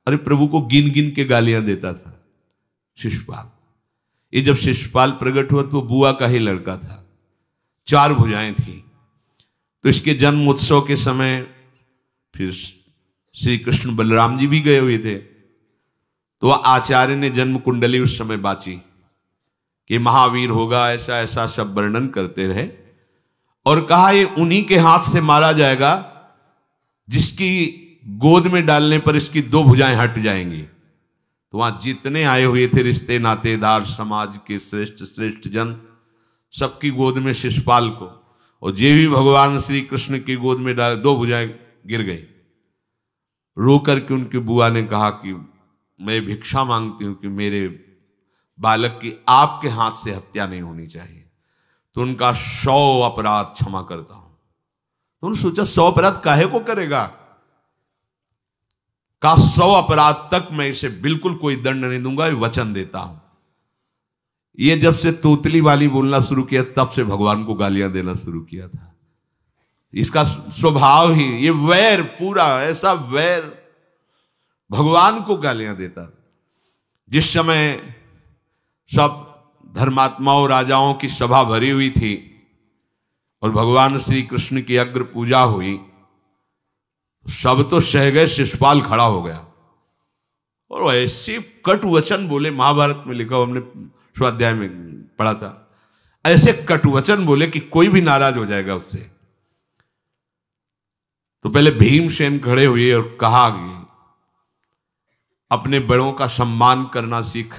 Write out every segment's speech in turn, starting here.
अरे प्रभु को गिन गिन के गालियां देता था शिशुपाल। ये जब शिशुपाल प्रकट हुआ तो बुआ का ही लड़का था, 4 भुजाएं थी। तो इसके जन्म उत्सव के समय फिर श्री कृष्ण बलराम जी भी गए हुए थे। तो आचार्य ने जन्म कुंडली उस समय बाची कि महावीर होगा, ऐसा ऐसा सब वर्णन करते रहे और कहा ये उन्हीं के हाथ से मारा जाएगा जिसकी गोद में डालने पर इसकी 2 भुजाएं हट जाएंगी। तो वहां जितने आए हुए थे रिश्ते नातेदार, समाज के श्रेष्ठ श्रेष्ठ जन, सबकी गोद में शिशुपाल को, और जे भी भगवान श्री कृष्ण की गोद में डाले 2 भुजाएं गिर गई। रो करके उनकी बुआ ने कहा कि मैं भिक्षा मांगती हूं कि मेरे बालक की आपके हाथ से हत्या नहीं होनी चाहिए, तो उनका 100 अपराध क्षमा करता हूं। तो उन्होंने सोचा 100 अपराध काहे को करेगा, का 100 अपराध तक मैं इसे बिल्कुल कोई दंड नहीं दूंगा, ये वचन देता हूं। ये जब से तोतली वाली बोलना शुरू किया तब से भगवान को गालियां देना शुरू किया था। इसका स्वभाव ही ये वैर, पूरा ऐसा वैर, भगवान को गालियां देता था। जिस समय सब धर्मात्माओं राजाओं की सभा भरी हुई थी और भगवान श्री कृष्ण की अग्र पूजा हुई, सब तो सह गए, शिशुपाल खड़ा हो गया और ऐसे कटु वचन बोले, महाभारत में लिखा, हमने स्वाध्याय में पढ़ा था, ऐसे कटु वचन बोले कि कोई भी नाराज हो जाएगा उससे। तो पहले भीमसेन खड़े हुए और कहा कि अपने बड़ों का सम्मान करना सीख,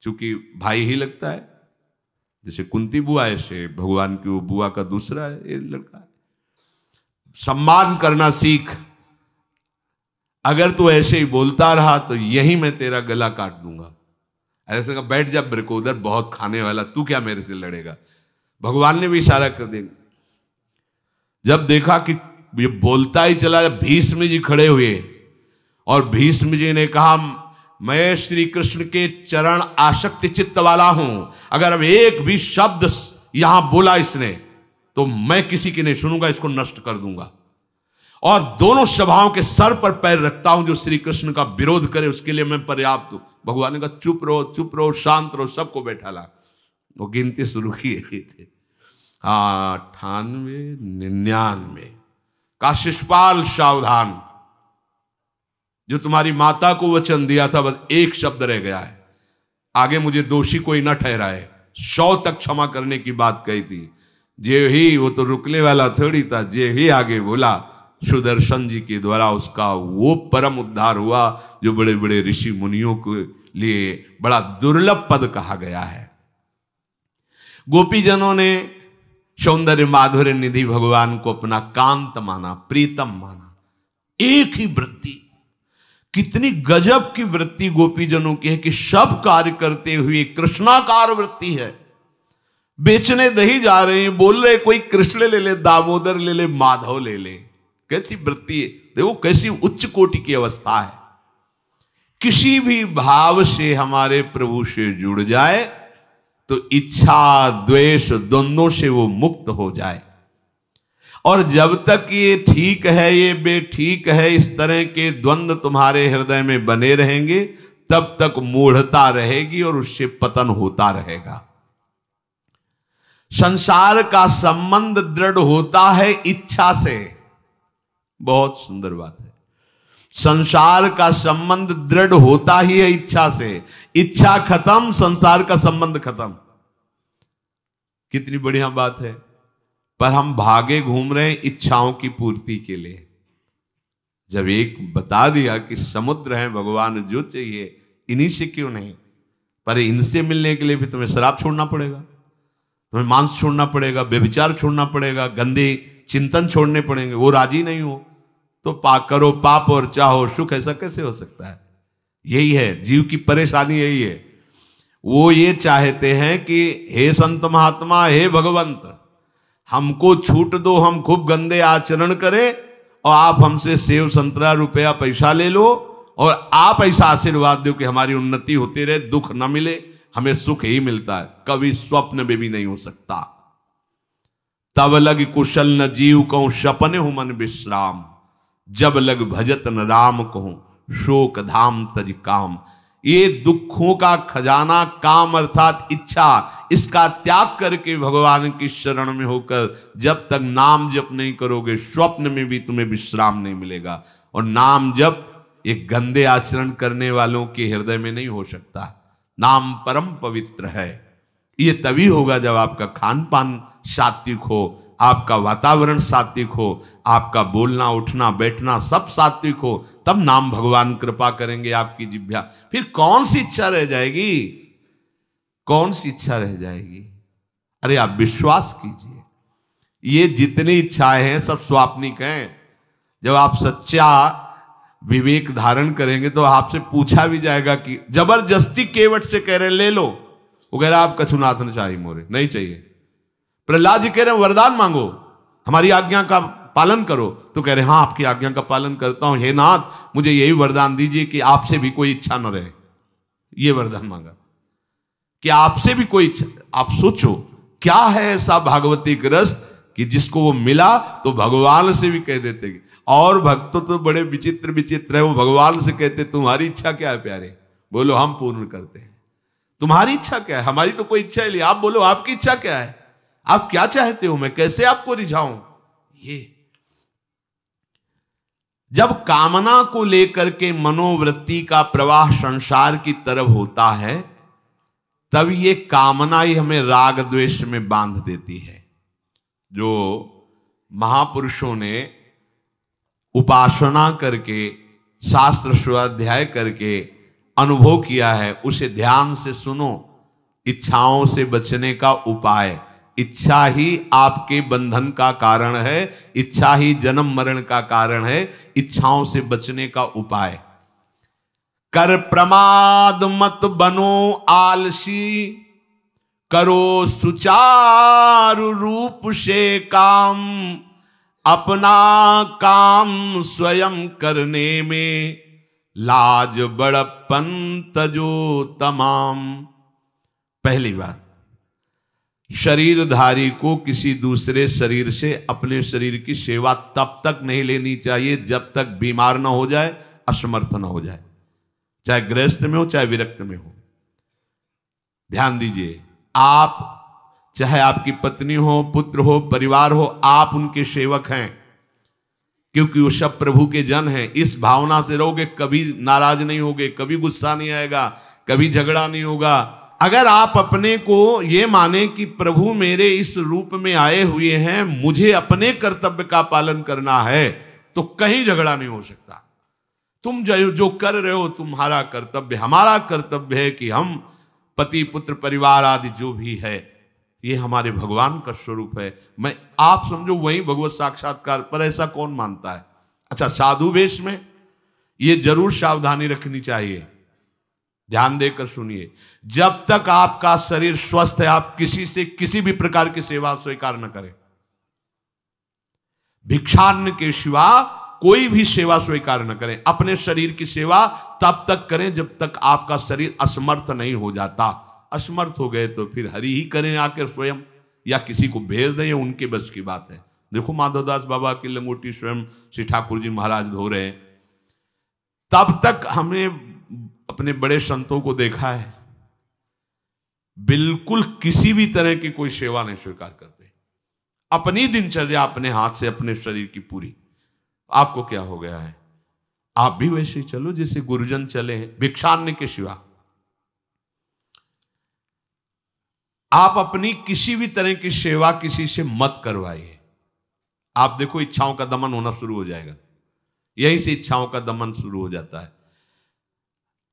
चूंकि भाई ही लगता है, जैसे कुंती बुआ ऐसे भगवान की वो बुआ का दूसरा है, ये लड़का है, सम्मान करना सीख। अगर तू ऐसे ही बोलता रहा तो यही मैं तेरा गला काट दूंगा। ऐसे कहा बैठ जा ब्रकोदर, बहुत खाने वाला, तू क्या मेरे से लड़ेगा। भगवान ने भी इशारा कर दिया। जब देखा कि ये बोलता ही चला, भीष्म जी खड़े हुए और भीष्म जी ने कहा मैं श्री कृष्ण के चरण आसक्ति चित्त वाला हूं, अगर अब एक भी शब्द यहां बोला इसने तो मैं किसी की नहीं सुनूंगा, इसको नष्ट कर दूंगा। और दोनों सभाओं के सर पर पैर रखता हूं, जो श्री कृष्ण का विरोध करे उसके लिए मैं पर्याप्त हूं। भगवान ने कहा चुप रहो, शांत रहो, सबको बैठा ला। वो गिनती शुरू किए थे, 98, 99 का शिशुपाल सावधान, जो तुम्हारी माता को वचन दिया था बस एक शब्द रह गया है, आगे मुझे दोषी कोई न ठहराए। 100 तक क्षमा करने की बात कही थी। जे ही, वो तो रुकने वाला थोड़ी था, जे ही आगे बोला सुदर्शन जी के द्वारा उसका वो परम उद्धार हुआ जो बड़े बड़े ऋषि मुनियों के लिए बड़ा दुर्लभ पद कहा गया है। गोपीजनों ने सौंदर्य माधुर्य निधि भगवान को अपना कांत माना, प्रीतम माना। एक ही वृत्ति, कितनी गजब की वृत्ति गोपीजनों की है कि सब कार्य करते हुए कृष्णाकार वृत्ति है। बेचने दही जा रहे हैं, बोल रहे कोई कृष्ण ले ले, दामोदर ले ले, माधव ले ले। कैसी वृत्ति है, देखो कैसी उच्च कोटि की अवस्था है। किसी भी भाव से हमारे प्रभु से जुड़ जाए तो इच्छा द्वेष द्वंद्वों से वो मुक्त हो जाए। और जब तक ये ठीक है, ये बेठीक है, इस तरह के द्वंद्व तुम्हारे हृदय में बने रहेंगे, तब तक मूढ़ता रहेगी और उससे पतन होता रहेगा। संसार का संबंध दृढ़ होता है इच्छा से। बहुत सुंदर बात है, संसार का संबंध दृढ़ होता ही है इच्छा से। इच्छा खत्म, संसार का संबंध खत्म। कितनी बढ़िया बात है। पर हम भागे घूम रहे हैं इच्छाओं की पूर्ति के लिए। जब एक बता दिया कि समुद्र है भगवान, जो चाहिए इन्हीं से क्यों नहीं, पर इनसे मिलने के लिए भी तुम्हें शराब छोड़ना पड़ेगा, तुम्हें मांस छोड़ना पड़ेगा, व्यभिचार छोड़ना पड़ेगा, गंदे चिंतन छोड़ने पड़ेंगे। वो राजी नहीं हो तो करो पाप और चाहो सुख। ऐसा कैसे हो सकता है? यही है जीव की परेशानी, यही है। वो ये चाहते हैं कि हे संत महात्मा, हे भगवंत, हमको छूट दो, हम खूब गंदे आचरण करें और आप हमसे सेव संतरा रुपया पैसा ले लो और आप ऐसा आशीर्वाद दो कि हमारी उन्नति होती रहे, दुख न मिले, हमें सुख ही मिलता है। कभी स्वप्न में भी नहीं हो सकता। तब लग कुशल न जीव कहूं, सपने हूं मन विश्राम, जब लग भजत न राम कहूं, शोक धाम तज काम। ये दुखों का खजाना काम अर्थात इच्छा, इसका त्याग करके भगवान की शरण में होकर जब तक नाम जप नहीं करोगे, स्वप्न में भी तुम्हें विश्राम नहीं मिलेगा। और नाम जप एक गंदे आचरण करने वालों के हृदय में नहीं हो सकता। नाम परम पवित्र है। ये तभी होगा जब आपका खान पान सात्विक हो, आपका वातावरण सात्विक हो, आपका बोलना उठना बैठना सब सात्विक हो, तब नाम भगवान कृपा करेंगे आपकी जिह्वा। फिर कौन सी इच्छा रह जाएगी, कौन सी इच्छा रह जाएगी? अरे आप विश्वास कीजिए, ये जितनी इच्छाएं हैं सब स्वाप्निक हैं। जब आप सच्चा विवेक धारण करेंगे तो आपसे पूछा भी जाएगा कि जबरदस्ती केवट से कह रहे ले लो, वो कह रहा आप कछुनाथ न चाहिए मोरे, नहीं चाहिए। प्रहलाद जी कह रहे हैं वरदान मांगो, हमारी आज्ञा का पालन करो, तो कह रहे हाँ आपकी आज्ञा का पालन करता हूं, हे नाथ मुझे यही वरदान दीजिए कि आपसे भी कोई इच्छा न रहे। ये वरदान मांगा कि आपसे भी कोई इच्छा। आप सोचो क्या है ऐसा भागवतिक रस कि जिसको वो मिला तो भगवान से भी कह देते। और भक्त तो बड़े विचित्र विचित्र है, वो भगवान से कहते तुम्हारी इच्छा क्या है प्यारे, बोलो हम पूर्ण करते हैं। तुम्हारी इच्छा क्या है, हमारी तो कोई इच्छा ही नहीं, आप बोलो आपकी इच्छा क्या है, आप क्या चाहते हो, मैं कैसे आपको रिझाऊं। ये जब कामना को लेकर के मनोवृत्ति का प्रवाह संसार की तरफ होता है, तब ये कामना ही हमें राग द्वेष में बांध देती है। जो महापुरुषों ने उपासना करके शास्त्र स्वाध्याय करके अनुभव किया है, उसे ध्यान से सुनो। इच्छाओं से बचने का उपाय, इच्छा ही आपके बंधन का कारण है, इच्छा ही जन्म मरण का कारण है। इच्छाओं से बचने का उपाय, कर प्रमाद मत बनो आलसी, करो सुचारु रूप से काम, अपना काम स्वयं करने में लाज बड़प्पन तजो तमाम। पहली बात, शरीरधारी को किसी दूसरे शरीर से अपने शरीर की सेवा तब तक नहीं लेनी चाहिए जब तक बीमार ना हो जाए, असमर्थ ना हो जाए, चाहे गृहस्थ में हो चाहे विरक्त में हो। ध्यान दीजिए, आप चाहे आपकी पत्नी हो, पुत्र हो, परिवार हो, आप उनके सेवक हैं, क्योंकि वो सब प्रभु के जन हैं। इस भावना से रहोगे, कभी नाराज नहीं होगे, कभी गुस्सा नहीं आएगा, कभी झगड़ा नहीं होगा। अगर आप अपने को ये माने कि प्रभु मेरे इस रूप में आए हुए हैं, मुझे अपने कर्तव्य का पालन करना है, तो कहीं झगड़ा नहीं हो सकता। तुम जो कर रहे हो तुम्हारा कर्तव्य, हमारा कर्तव्य है कि हम पति पुत्र परिवार आदि जो भी है, ये हमारे भगवान का स्वरूप है। मैं आप समझो वही भगवत साक्षात्कार, पर ऐसा कौन मानता है? अच्छा, साधु वेश में ये जरूर सावधानी रखनी चाहिए, ध्यान देकर सुनिए। जब तक आपका शरीर स्वस्थ है, आप किसी से किसी भी प्रकार की सेवा स्वीकार न करें। भिक्षान्न के सिवा कोई भी सेवा स्वीकार न करें। अपने शरीर की सेवा तब तक करें जब तक आपका शरीर असमर्थ नहीं हो जाता। असमर्थ हो गए तो फिर हरि ही करें आकर स्वयं, या किसी को भेज दें, उनके बस की बात है। देखो माधवदास बाबा की लंगोटी स्वयं श्री ठाकुर जी महाराज धो रहे हैं। तब तक हमने अपने बड़े संतों को देखा है, बिल्कुल किसी भी तरह की कोई सेवा नहीं स्वीकार करते। अपनी दिनचर्या अपने हाथ से, अपने शरीर की पूरी। आपको क्या हो गया है? आप भी वैसे ही चलो जैसे गुरुजन चले हैं, भिक्षान्न के सिवा। आप अपनी किसी भी तरह की सेवा किसी से मत करवाइए। आप देखो इच्छाओं का दमन होना शुरू हो जाएगा, यहीं से इच्छाओं का दमन शुरू हो जाता है।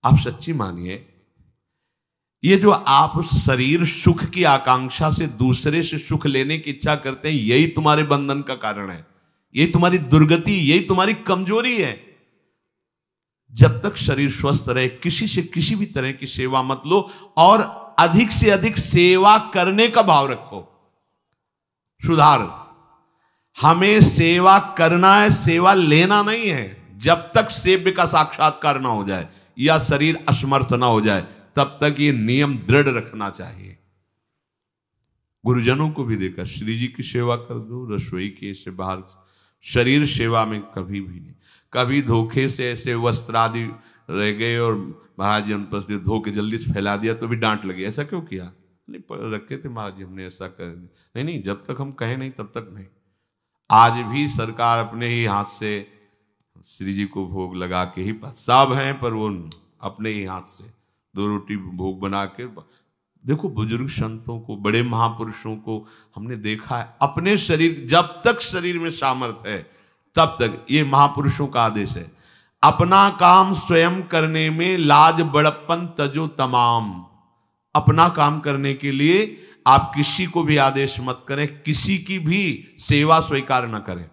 आप सच्ची मानिए, ये जो आप शरीर सुख की आकांक्षा से दूसरे से सुख लेने की इच्छा करते हैं, यही तुम्हारे बंधन का कारण है, यही तुम्हारी दुर्गति, यही तुम्हारी कमजोरी है। जब तक शरीर स्वस्थ रहे, किसी से किसी भी तरह की सेवा मत लो, और अधिक से अधिक सेवा करने का भाव रखो। सुधार, हमें सेवा करना है, सेवा लेना नहीं है। जब तक सेव्य का साक्षात्कार ना हो जाए या शरीर असमर्थ ना हो जाए, तब तक ये नियम दृढ़ रखना चाहिए। गुरुजनों को भी देखा, श्री जी की सेवा कर दो, रसोई के से बाहर, शरीर सेवा में कभी भी नहीं। कभी धोखे से ऐसे वस्त्र आदि रह गए और महाराज जी अनुपस्थित धो के जल्दी से फैला दिया तो भी डांट लगी, ऐसा क्यों किया? नहीं रखे थे महाराज जी, हमने ऐसा कर दिया। नहीं, जब तक हम कहें नहीं तब तक नहीं। आज भी सरकार अपने ही हाथ से श्री जी को भोग लगा के ही, सब हैं पर वो अपने ही हाथ से 2 रोटी भोग बना के। देखो बुजुर्ग संतों को, बड़े महापुरुषों को हमने देखा है अपने शरीर, जब तक शरीर में सामर्थ्य है तब तक, ये महापुरुषों का आदेश है, अपना काम स्वयं करने में लाज बड़प्पन तजो तमाम। अपना काम करने के लिए आप किसी को भी आदेश मत करें, किसी की भी सेवा स्वीकार न करें।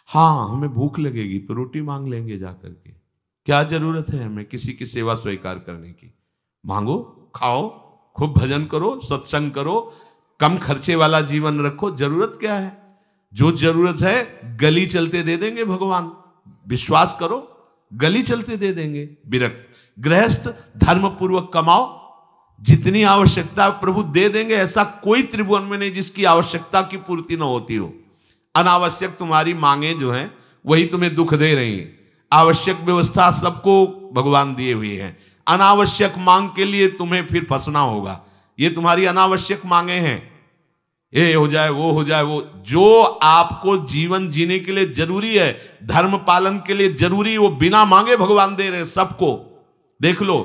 हाँ, हमें भूख लगेगी तो रोटी मांग लेंगे जाकर के, क्या जरूरत है हमें किसी की सेवा स्वीकार करने की? मांगो, खाओ, खूब भजन करो, सत्संग करो, कम खर्चे वाला जीवन रखो। जरूरत क्या है? जो जरूरत है गली चलते दे देंगे भगवान, विश्वास करो, गली चलते दे देंगे। विरक्त गृहस्थ धर्म पूर्वक कमाओ, जितनी आवश्यकता प्रभु दे देंगे। ऐसा कोई त्रिभुवन में नहीं जिसकी आवश्यकता की पूर्ति न होती हो। अनावश्यक तुम्हारी मांगे जो हैं वही तुम्हें दुख दे रही हैं। आवश्यक व्यवस्था सबको भगवान दिए हुए हैं, अनावश्यक मांग के लिए तुम्हें फिर फंसना होगा। ये तुम्हारी अनावश्यक मांगे हैं, ये हो जाए, वो हो जाए, वो जो आपको जीवन जीने के लिए जरूरी है, धर्म पालन के लिए जरूरी, वो बिना मांगे भगवान दे रहे हैं सबको। देख लो।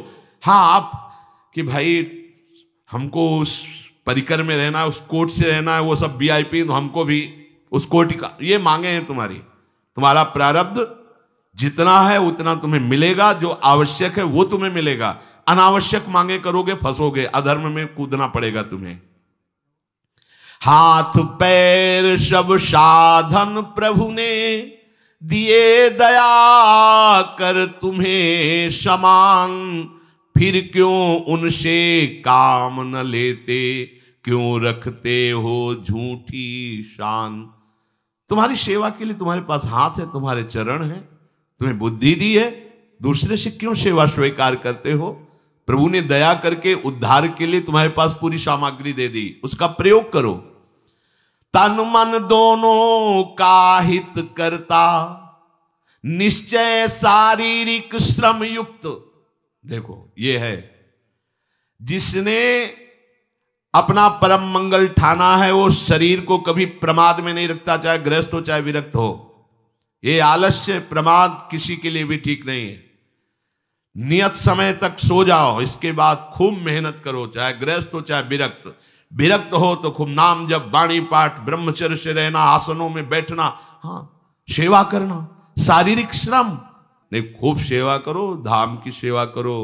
हाँ, आप कि भाई हमको उस परिकर में रहना है, उस कोर्ट से रहना है, वो सब VIP, तो हमको भी उस कोर्ट का, ये मांगे हैं तुम्हारी। तुम्हारा प्रारब्ध जितना है उतना तुम्हें मिलेगा, जो आवश्यक है वो तुम्हें मिलेगा। अनावश्यक मांगे करोगे फंसोगे, अधर्म में कूदना पड़ेगा तुम्हें। हाथ पैर सब साधन प्रभु ने दिए, दया कर तुम्हें समान, फिर क्यों उनसे काम न लेते, क्यों रखते हो झूठी शान। तुम्हारी सेवा के लिए तुम्हारे पास हाथ है, तुम्हारे चरण हैं, तुम्हें बुद्धि दी है, दूसरे से क्यों सेवा स्वीकार करते हो? प्रभु ने दया करके उद्धार के लिए तुम्हारे पास पूरी सामग्री दे दी, उसका प्रयोग करो। तन मन दोनों का हित करता, निश्चय शारीरिक श्रम युक्त। देखो ये है, जिसने अपना परम मंगल ठाना है वो शरीर को कभी प्रमाद में नहीं रखता, चाहे गृहस्थ हो चाहे विरक्त हो। ये आलस्य प्रमाद किसी के लिए भी ठीक नहीं है। नियत समय तक सो जाओ, इसके बाद खूब मेहनत करो, चाहे गृहस्थ हो चाहे विरक्त। विरक्त हो तो खूब नाम जप, वाणी पाठ, ब्रह्मचर्य से रहना, आसनों में बैठना, हाँ सेवा करना, शारीरिक श्रम नहीं, खूब सेवा करो, धाम की सेवा करो,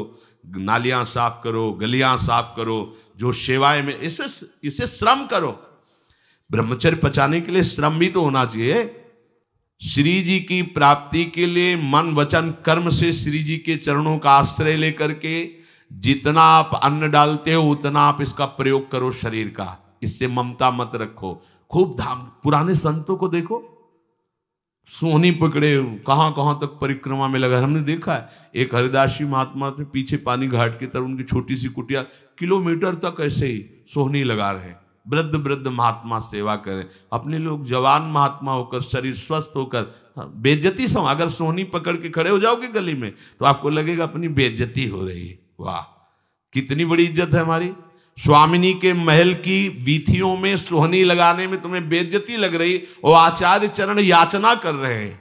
नालियां साफ करो, गलियां साफ करो, जो सेवाएं में इसे श्रम करो। ब्रह्मचर्य पचाने के लिए श्रम भी तो होना चाहिए। श्री जी की प्राप्ति के लिए मन वचन कर्म से श्री जी के चरणों का आश्रय लेकर के जितना आप अन्न डालते हो उतना आप इसका प्रयोग करो शरीर का। इससे ममता मत रखो। खूब धाम, पुराने संतों को देखो, सोहनी पकड़े कहां कहां तक परिक्रमा में लगा। हमने देखा है एक हरिदासी महात्मा थे, पीछे पानी घाट की तरफ उनकी छोटी सी कुटिया, किलोमीटर तक ऐसे ही सोहनी लगा रहे। वृद्ध वृद्ध महात्मा सेवा करें। अपने लोग जवान महात्मा होकर, शरीर स्वस्थ होकर बेइज्जती से, अगर सोहनी पकड़ के खड़े हो जाओगे गली में तो आपको लगेगा अपनी बेइज्जती हो रही है। वाह, कितनी बड़ी इज्जत है हमारी। स्वामिनी के महल की वीथियों में सोहनी लगाने में तुम्हें बेइज्जती लग रही, और आचार्य चरण याचना कर रहे हैं।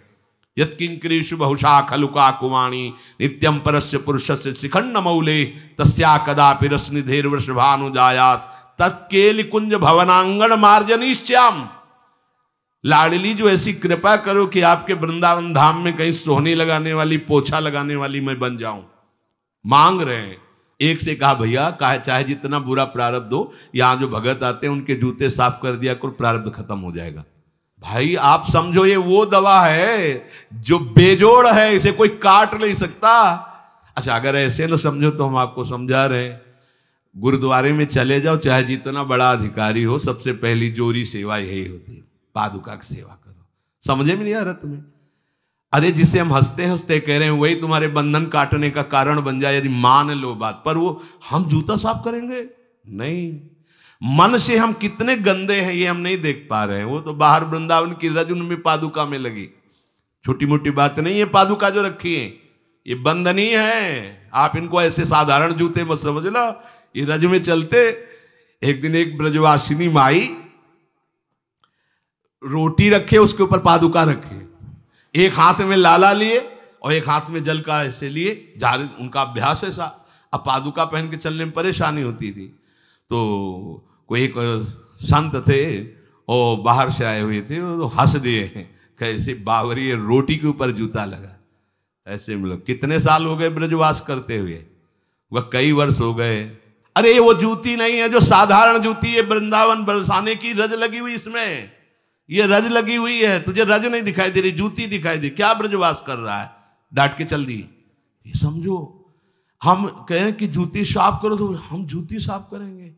यत्किंकरीषु बहुशा खलुका कुवाणी नित्यम परस्य पुरुषस्य शिखंड मौले तस्या कदापि रसनिधेर वृषभानुजायास तत्केल कुंज भवनांगण मार्जनीश्याम। लाडली जो ऐसी कृपा करो कि आपके वृंदावन धाम में कहीं सोहनी लगाने वाली, पोछा लगाने वाली मैं बन जाऊं। मांग रहे हैं। एक से कहा भैया चाहे जितना बुरा प्रारब्ध हो, यहां जो भगत आते हैं उनके जूते साफ कर दिया करो, प्रारब्ध खत्म हो जाएगा। भाई आप समझो ये वो दवा है जो बेजोड़ है, इसे कोई काट नहीं सकता। अच्छा अगर ऐसे न समझो तो हम आपको समझा रहे हैं। गुरुद्वारे में चले जाओ, चाहे जितना बड़ा अधिकारी हो, सबसे पहली जोरी सेवा यही होती है, पादुका की सेवा करो। समझे में नहीं आ रहा तुम्हें? अरे जिसे हम हंसते हंसते कह रहे हैं वही तुम्हारे बंधन काटने का कारण बन जाए, यदि मान लो बात। पर वो हम जूता साफ करेंगे नहीं। मन से हम कितने गंदे हैं ये हम नहीं देख पा रहे हैं। वो तो बाहर वृंदावन की रज उनमें पादुका में लगी, छोटी मोटी बात नहीं है। पादुका जो रखी है ये बंधनी है, आप इनको ऐसे साधारण जूते मत समझना, ये रज में चलते। एक दिन एक ब्रजवासिनी माई रोटी रखे, उसके ऊपर पादुका रखे, एक हाथ में लाला लिए और एक हाथ में जल का ऐसे लिए जा रहे, उनका अभ्यास ऐसा। अब पादुका पहन के चलने में परेशानी होती थी, तो कोई एक संत थे और बाहर से आए हुए थे, तो हंस दिए हैं, कैसे बावरी रोटी के ऊपर जूता लगा। ऐसे मतलब कितने साल हो गए ब्रजवास करते हुए, वह कई वर्ष हो गए। अरे वो जूती नहीं है जो साधारण जूती है, वृंदावन बरसाने की रज लगी हुई, इसमें ये रज लगी हुई है, तुझे रज नहीं दिखाई दे रही, जूती दिखाई दे, क्या ब्रजवास कर रहा है, डांट के चल दी। ये समझो, हम कहें कि जूती साफ करो तो हम जूती साफ करेंगे,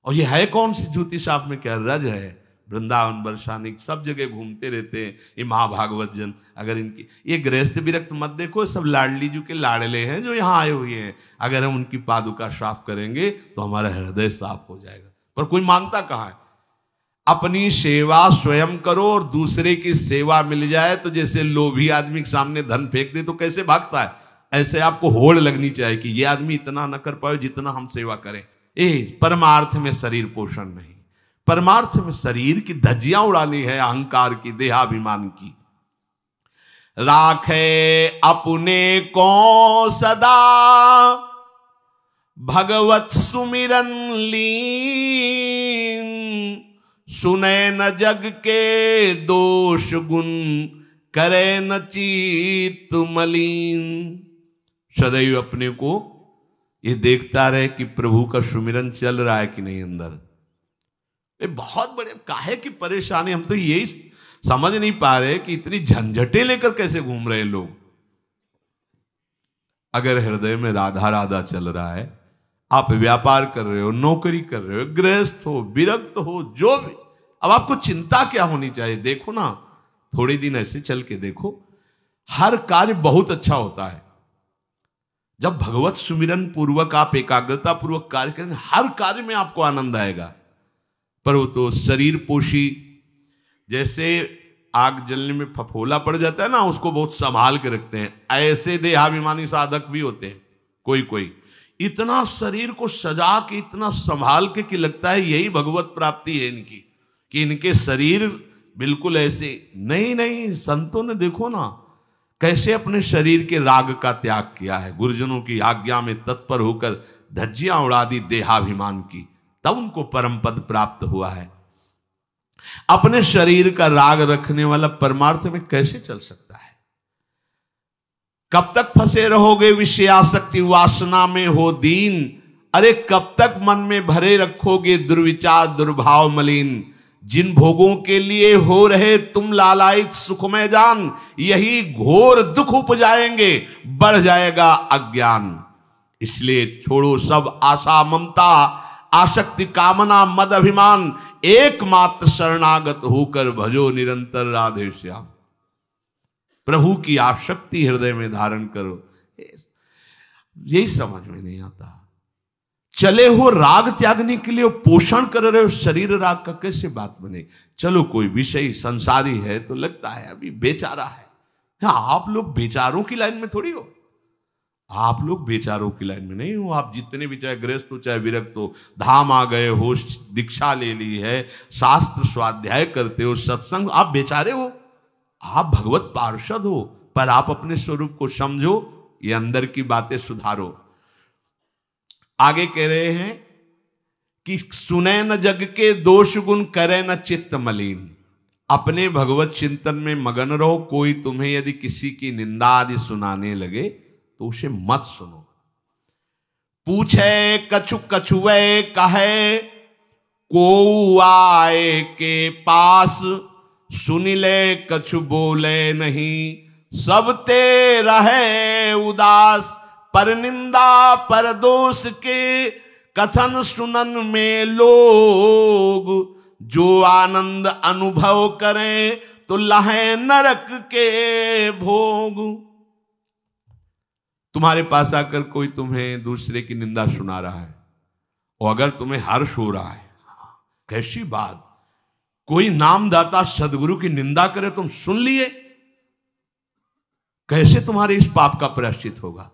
और ये है कौन सी जूती साफ में, क्या रज है। वृंदावन बरसाने सब जगह घूमते रहते हैं ये महाभागवत जन। अगर इनकी ये गृहस्थ विरक्त मत देखो, सब लाडली जी के लाडले हैं जो यहाँ आए हुए हैं। अगर हम उनकी पादुका साफ करेंगे तो हमारा हृदय साफ हो जाएगा, पर कोई मानता कहाँ है। अपनी सेवा स्वयं करो और दूसरे की सेवा मिल जाए तो जैसे लोभी आदमी के सामने धन फेंक दे तो कैसे भागता है, ऐसे आपको होड़ लगनी चाहिए कि ये आदमी इतना न कर पाए जितना हम सेवा करें। परमार्थ में शरीर पोषण नहीं, परमार्थ में शरीर की धज्जियां उड़ानी है, अहंकार की, देहाभिमान की। राखे अपने को सदा भगवत सुमिरन लीन, सुने न जग के दोष गुण, करे न चित्त मलिन। सदैव अपने को ये देखता रहे कि प्रभु का सुमिरन चल रहा है कि नहीं अंदर। ये बहुत बड़े काहे की परेशानी, हम तो यही समझ नहीं पा रहे कि इतनी झंझटें लेकर कैसे घूम रहे लोग। अगर हृदय में राधा राधा चल रहा है, आप व्यापार कर रहे हो, नौकरी कर रहे हो, गृहस्थ हो, विरक्त हो, जो भी, अब आपको चिंता क्या होनी चाहिए। देखो ना, थोड़े दिन ऐसे चल के देखो, हर कार्य बहुत अच्छा होता है जब भगवत सुमिरन पूर्वक आप एकाग्रता पूर्वक कार्य करेंगे, हर कार्य में आपको आनंद आएगा। पर वो तो शरीर पोषी, जैसे आग जलने में फफोला पड़ जाता है ना, उसको बहुत संभाल के रखते हैं, ऐसे देहाभिमानी साधक भी होते हैं। कोई कोई इतना शरीर को सजा के, इतना संभाल के कि लगता है यही भगवत प्राप्ति है इनकी, कि इनके शरीर बिल्कुल ऐसे नहीं। संतों ने देखो ना कैसे अपने शरीर के राग का त्याग किया है, गुरुजनों की आज्ञा में तत्पर होकर धज्जियां उड़ा दी देहाभिमान की, तब उनको परम पद प्राप्त हुआ है। अपने शरीर का राग रखने वाला परमार्थ में कैसे चल सकता है। कब तक फंसे रहोगे विषयासक्ति वासना में हो दीन, अरे कब तक मन में भरे रखोगे दुर्विचार दुर्भाव मलिन। जिन भोगों के लिए हो रहे तुम लालायित सुखमय जान, यही घोर दुख उपजाएंगे, बढ़ जाएगा अज्ञान। इसलिए छोड़ो सब आशा ममता आसक्ति कामना मद अभिमान, एकमात्र शरणागत होकर भजो निरंतर राधे श्याम। प्रभु की आसक्ति हृदय में धारण करो। यही समझ में नहीं आता। चले हो राग त्यागने के लिए, पोषण कर रहे हो शरीर राग का, कैसे बात बने। चलो कोई विषय संसारी है तो लगता है अभी बेचारा है। हाँ, आप लोग बेचारों की लाइन में थोड़ी हो, आप लोग बेचारों की लाइन में नहीं हो। आप जितने भी, चाहे गृहस्थ हो चाहे विरक्त हो, धाम आ गए हो, दीक्षा ले ली है, शास्त्र स्वाध्याय करते हो, सत्संग, आप बेचारे हो, आप भगवत पार्षद हो। पर आप अपने स्वरूप को समझो, ये अंदर की बातें सुधारो। आगे कह रहे हैं कि सुने न जग के दोष गुण, करे न चित्त मलिन। अपने भगवत चिंतन में मगन रहो। कोई तुम्हें यदि किसी की निंदा आदि सुनाने लगे तो उसे मत सुनो। पूछे कछु कछुए कहे, को आए के पास, सुन ले कछु बोले नहीं। सब ते रहे उदास, पर निंदा पर दोष के, कथन सुनन में लोग। जो आनंद अनुभव करें तो लहे नरक के भोग। तुम्हारे पास आकर कोई तुम्हें दूसरे की निंदा सुना रहा है, और अगर तुम्हें हर्ष हो रहा है, कैसी बात, कोई नामदाता सदगुरु की निंदा करे, तुम सुन लिए, कैसे तुम्हारे इस पाप का प्रायश्चित होगा?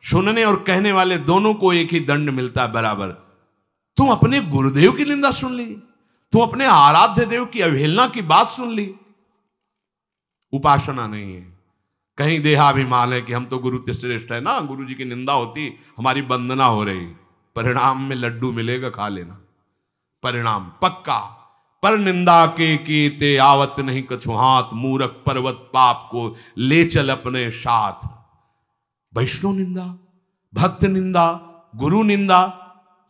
सुनने और कहने वाले दोनों को एक ही दंड मिलता है बराबर। तुम अपने गुरुदेव की निंदा सुन ली, तुम अपने आराध्य देव की अवहेलना की बात सुन ली। उपासना नहीं है, कहीं देहाभिमान है कि हम तो गुरु श्रेष्ठ है ना, गुरु जी की निंदा होती हमारी वंदना हो रही। परिणाम में लड्डू मिलेगा, खा लेना, परिणाम पक्का। पर निंदा के कीते आवत नहीं कछु हाथ, मूरख पर्वत पाप को ले चल अपने साथ। वैष्णव निंदा, भक्त निंदा, गुरु निंदा,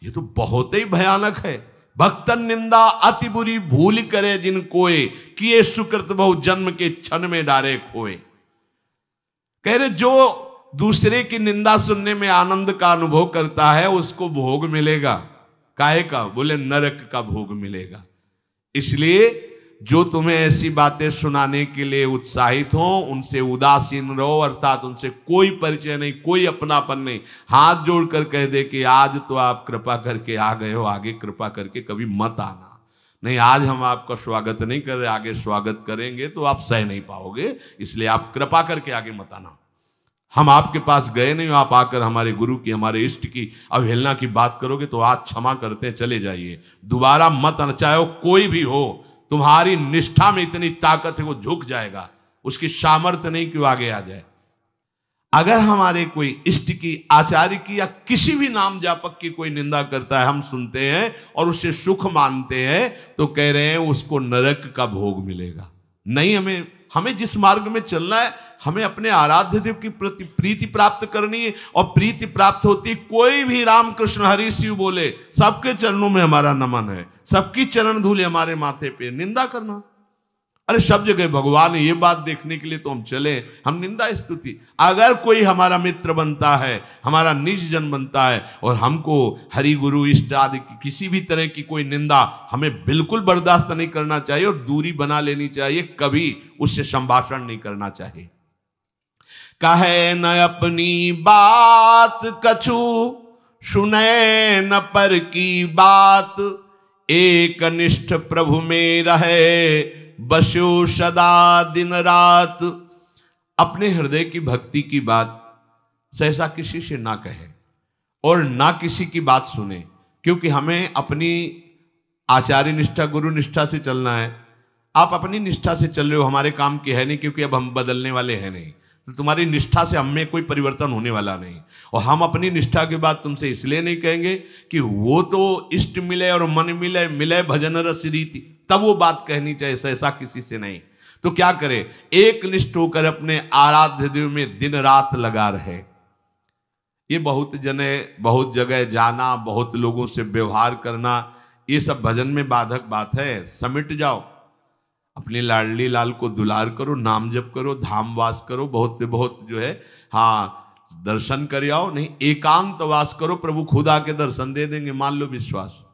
ये तो बहुत ही भयानक है। भक्तन निंदा अति बुरी भूल करे जिन कोय, किए सुकृत बहु जन्म के क्षण में डारे खोए। कह रहे जो दूसरे की निंदा सुनने में आनंद का अनुभव करता है उसको भोग मिलेगा। काहे का? बोले नरक का भोग मिलेगा। इसलिए जो तुम्हें ऐसी बातें सुनाने के लिए उत्साहित हो उनसे उदासीन रहो, अर्थात उनसे कोई परिचय नहीं, कोई अपनापन नहीं। हाथ जोड़कर कह दे कि आज तो आप कृपा करके आ गए हो, आगे कृपा करके कभी मत आना। नहीं, आज हम आपका स्वागत नहीं कर रहे, आगे स्वागत करेंगे तो आप सह नहीं पाओगे, इसलिए आप कृपा करके आगे मत आना। हम आपके पास गए नहीं, आप आकर हमारे गुरु की, हमारे इष्ट की अवहेलना की बात करोगे तो आज क्षमा करते हैं, चले जाइए, दोबारा मत आना। चाहे वो कोई भी हो, तुम्हारी निष्ठा में इतनी ताकत है वो झुक जाएगा, उसकी सामर्थ्य नहीं कि वो आगे आ जाए। अगर हमारे कोई इष्ट की, आचार्य की या किसी भी नाम जापक की कोई निंदा करता है, हम सुनते हैं और उससे सुख मानते हैं, तो कह रहे हैं उसको नरक का भोग मिलेगा। नहीं, हमें जिस मार्ग में चलना है, हमें अपने आराध्य देव की प्रति प्रीति प्राप्त करनी है। और प्रीति प्राप्त होती, कोई भी राम कृष्ण हरि शिव बोले, सबके चरणों में हमारा नमन है, सबकी चरण धूल हमारे माथे पे। निंदा करना, अरे सब जगह भगवान है, ये बात देखने के लिए तो हम चले, हम निंदा स्तुति। अगर कोई हमारा मित्र बनता है, हमारा निज जन बनता है और हमको हरि गुरु इष्ट आदि की किसी भी तरह की कोई निंदा, हमें बिल्कुल बर्दाश्त नहीं करना चाहिए और दूरी बना लेनी चाहिए, कभी उससे संभाषण नहीं करना चाहिए। कहे न अपनी बात कछु, सुने न पर की बात, एक निष्ठ प्रभु में रहे, बसो सदा दिन रात। अपने हृदय की भक्ति की बात सहसा किसी से ना कहे और ना किसी की बात सुने, क्योंकि हमें अपनी आचार्य निष्ठा, गुरु निष्ठा से चलना है। आप अपनी निष्ठा से चल रहे हो, हमारे काम की है नहीं, क्योंकि अब हम बदलने वाले हैं नहीं, तो तुम्हारी निष्ठा से हमें कोई परिवर्तन होने वाला नहीं। और हम अपनी निष्ठा के बाद तुमसे इसलिए नहीं कहेंगे कि वो तो इष्ट मिले और मन मिले, मिले भजन रस रीति, तब वो बात कहनी चाहिए, ऐसा किसी से नहीं। तो क्या करे, एक निष्ठ होकर अपने आराध्य देव में दिन रात लगा रहे। ये बहुत जगह जाना, बहुत लोगों से व्यवहार करना, ये सब भजन में बाधक बात है। समिट जाओ, अपनी लाडली लाल को दुलार करो, नाम जप करो, धाम वास करो, बहुत जो है, हाँ, दर्शन कर आओ। नहीं, एकांत वास करो, प्रभु खुद आके दर्शन दे देंगे, मान लो विश्वास।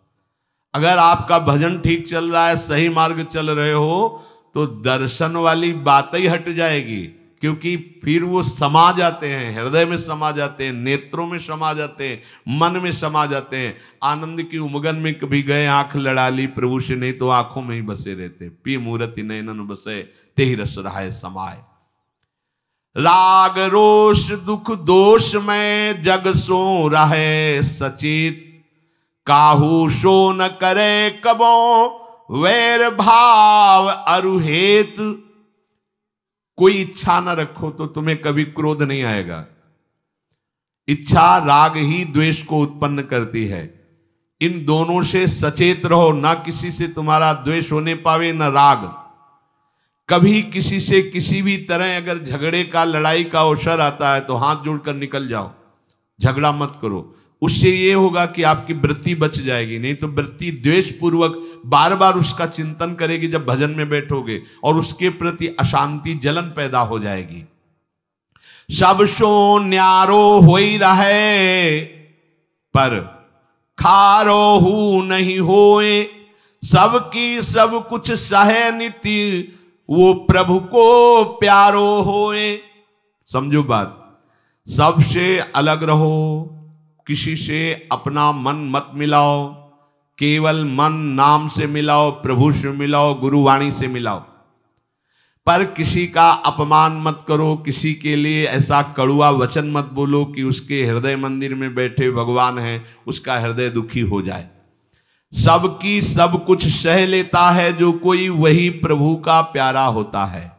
अगर आपका भजन ठीक चल रहा है, सही मार्ग चल रहे हो, तो दर्शन वाली बात ही हट जाएगी, क्योंकि फिर वो समा जाते हैं, हृदय में समा जाते हैं, नेत्रों में समा जाते हैं, मन में समा जाते हैं। आनंद की उमगन में कभी गए, आंख लड़ा ली प्रभु से, नहीं तो आंखों में ही बसे रहते। पी मूर्ति नयनन बसे, ते ही रस रहाए समाए। राग रोष दुख दोष में जग सो रहे सचेत, काहू सो न करे कबो वैर भाव अरुहेत। कोई इच्छा न रखो तो तुम्हें कभी क्रोध नहीं आएगा। इच्छा राग ही द्वेष को उत्पन्न करती है। इन दोनों से सचेत रहो, ना किसी से तुम्हारा द्वेष होने पावे न राग। कभी किसी से किसी भी तरह अगर झगड़े का, लड़ाई का अवसर आता है तो हाथ जोड़कर निकल जाओ, झगड़ा मत करो। उससे ये होगा कि आपकी वृत्ति बच जाएगी, नहीं तो वृत्ति द्वेष पूर्वक बार बार उसका चिंतन करेगी जब भजन में बैठोगे, और उसके प्रति अशांति, जलन पैदा हो जाएगी। सब सो न्यारो होई रहे, पर खारो हु नहीं होए, सबकी सब कुछ सहे नीति, वो प्रभु को प्यारो होए। समझो बात, सबसे अलग रहो, किसी से अपना मन मत मिलाओ, केवल मन नाम से मिलाओ, प्रभु से मिलाओ, गुरुवाणी से मिलाओ। पर किसी का अपमान मत करो, किसी के लिए ऐसा कड़ुआ वचन मत बोलो कि उसके हृदय मंदिर में बैठे भगवान हैं, उसका हृदय दुखी हो जाए। सबकी सब कुछ सह लेता है जो कोई, वही प्रभु का प्यारा होता है।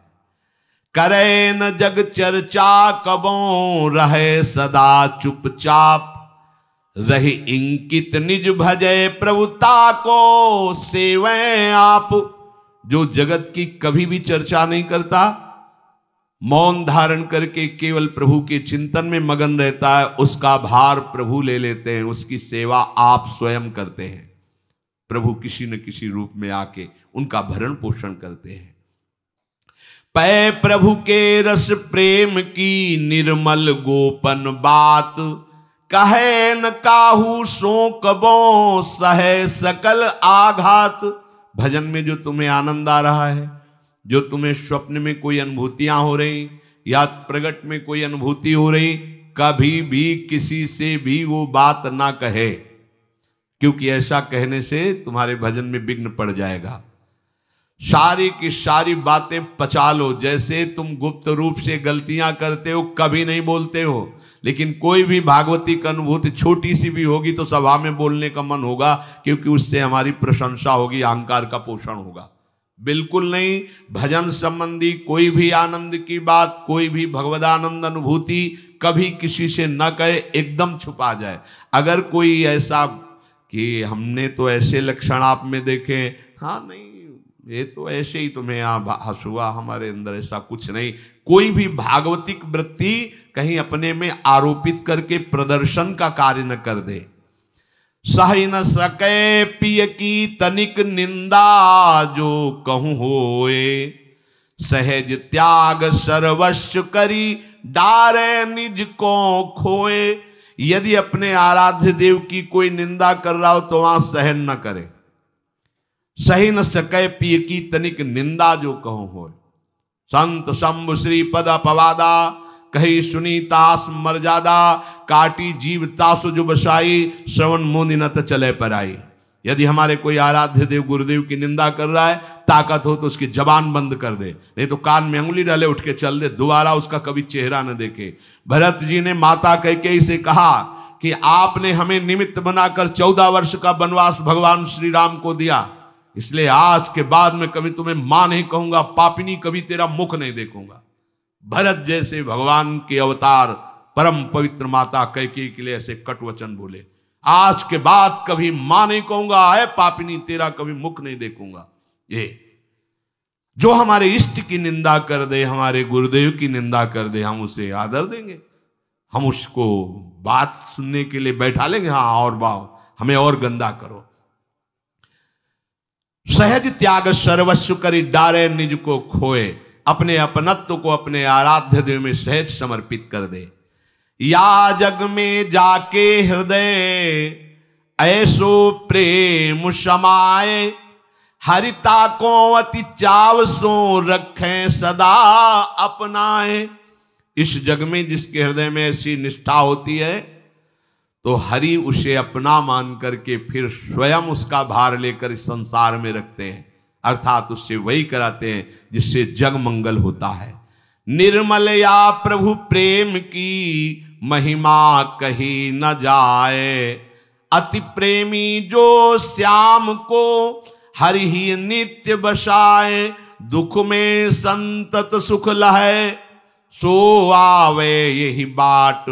करे न जग चर्चा कबों, रहे सदा चुपचाप, रही इंकित निज भजय प्रभुता को सेवें आप। जो जगत की कभी भी चर्चा नहीं करता, मौन धारण करके केवल प्रभु के चिंतन में मगन रहता है, उसका भार प्रभु ले लेते हैं, उसकी सेवा आप स्वयं करते हैं। प्रभु किसी न किसी रूप में आके उनका भरण पोषण करते हैं। पै प्रभु के रस प्रेम की निर्मल गोपन बात, कहे न काहू सो कबों, सहे सकल आघात। भजन में जो तुम्हें आनंद आ रहा है, जो तुम्हें स्वप्न में कोई अनुभूतियां हो रही या प्रगट में कोई अनुभूति हो रही, कभी भी किसी से भी वो बात ना कहे, क्योंकि ऐसा कहने से तुम्हारे भजन में विघ्न पड़ जाएगा। सारी की सारी बातें पचा लो। जैसे तुम गुप्त रूप से गलतियां करते हो, कभी नहीं बोलते हो, लेकिन कोई भी भागवती की अनुभूति छोटी सी भी होगी तो सभा में बोलने का मन होगा, क्योंकि उससे हमारी प्रशंसा होगी, अहंकार का पोषण होगा। बिल्कुल नहीं। भजन संबंधी कोई भी आनंद की बात, कोई भी भगवदानंद अनुभूति कभी किसी से न कहे, एकदम छुपा जाए। अगर कोई ऐसा कि हमने तो ऐसे लक्षण आप में देखे, हाँ नहीं ये तो ऐसे ही तुम्हें यहाँ हंसुआ, हमारे अंदर ऐसा कुछ नहीं। कोई भी भागवतिक वृत्ति कहीं अपने में आरोपित करके प्रदर्शन का कार्य न कर दे। सह न सके पिय की तनिक निंदा, जो कहूं होए, सहज त्याग सर्वस्व करी, डारे निज को खोए। यदि अपने आराध्य देव की कोई निंदा कर रहा हो तो वहां सहन न करे। सही न सके पिय की तनिक निंदा, जो कहूं हो। संत शंभु श्री पद अपवादा, कही सुनी तास मर्यादा, काटी जीव तासु जो बसाई, श्रवण मुनि न चले पर आई। यदि हमारे कोई आराध्य देव गुरुदेव की निंदा कर रहा है, ताकत हो तो उसकी जबान बंद कर दे, नहीं तो कान में अंगुली डाले उठ के चल दे, दोबारा उसका कभी चेहरा न देखे। भरत जी ने माता कैकेयी से कहा कि आपने हमें निमित्त बनाकर 14 वर्ष का वनवास भगवान श्री राम को दिया, इसलिए आज के बाद में कभी तुम्हें मां नहीं कहूंगा, पापिनी कभी तेरा मुख नहीं देखूंगा। भरत जैसे भगवान के अवतार परम पवित्र माता कैकेयी के लिए ऐसे कट वचन बोले, आज के बाद कभी मां नहीं कहूंगा, है पापिनी तेरा कभी मुख नहीं देखूंगा। ये जो हमारे इष्ट की निंदा कर दे, हमारे गुरुदेव की निंदा कर दे, हम उसे आदर देंगे, हम उसको बात सुनने के लिए बैठा लेंगे। हाँ और बाओ, हमें और गंदा करो। सहज त्याग सर्वस्व करी, डारे निज को खोए। अपने अपनत्व को अपने आराध्य देव में सहज समर्पित कर दे। या जग में जाके हृदय ऐसो प्रेम समाए, हरिता को अति चाव सो रखें सदा अपनाए। इस जग में जिसके हृदय में ऐसी निष्ठा होती है, तो हरि उसे अपना मान करके फिर स्वयं उसका भार लेकर इस संसार में रखते हैं, अर्थात उससे वही कराते हैं जिससे जग मंगल होता है। निर्मल या प्रभु प्रेम की महिमा कही न जाए, अति प्रेमी जो श्याम को हरि ही नित्य बसाए। दुख में संतत सुख लहे, सो आवे यही बाट,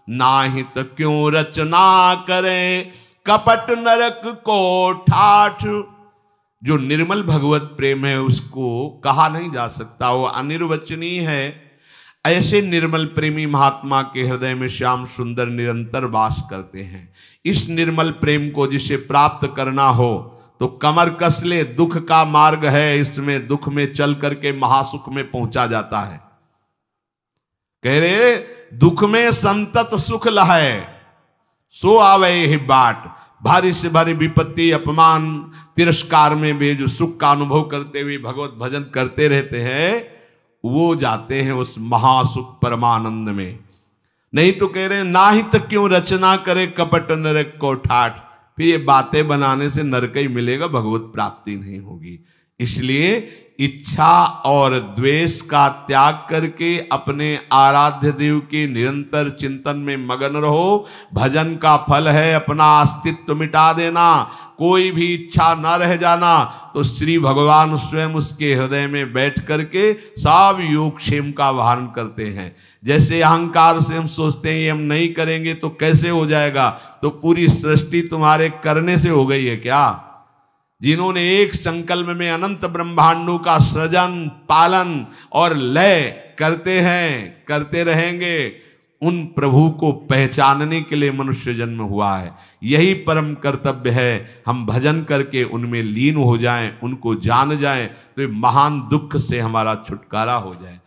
नाहित क्यों रचना करे, कपट नरक को ठाठ। जो निर्मल भगवत प्रेम है उसको कहा नहीं जा सकता, वो अनिर्वचनीय है। ऐसे निर्मल प्रेमी महात्मा के हृदय में श्याम सुंदर निरंतर वास करते हैं। इस निर्मल प्रेम को जिसे प्राप्त करना हो तो कमर कस ले, दुख का मार्ग है, इसमें दुख में चल करके महासुख में पहुंचा जाता है। कह रहे दुख में संतत सुख लहे, सो आवे ही बाट। भारी से भारी विपत्ति, अपमान, तिरस्कार में भी जो सुख का अनुभव करते हुए भगवत भजन करते रहते हैं, वो जाते हैं उस महासुख परमानंद में। नहीं तो कह रहे हैं नाहित क्यों रचना करे, कपट नरक को ठाठ। फिर ये बातें बनाने से नरक ही मिलेगा, भगवत प्राप्ति नहीं होगी। इसलिए इच्छा और द्वेष का त्याग करके अपने आराध्य देव के निरंतर चिंतन में मगन रहो। भजन का फल है अपना अस्तित्व मिटा देना, कोई भी इच्छा न रह जाना। तो श्री भगवान स्वयं उसके हृदय में बैठ करके सब योगक्षेम का वाहन करते हैं। जैसे अहंकार से हम सोचते हैं ये हम नहीं करेंगे तो कैसे हो जाएगा, तो पूरी सृष्टि तुम्हारे करने से हो गई है क्या? जिन्होंने एक संकल्प में अनंत ब्रह्मांडों का सृजन, पालन और लय करते हैं, करते रहेंगे, उन प्रभु को पहचानने के लिए मनुष्य जन्म हुआ है। यही परम कर्तव्य है, हम भजन करके उनमें लीन हो जाएं, उनको जान जाएं, तो महान दुख से हमारा छुटकारा हो जाए।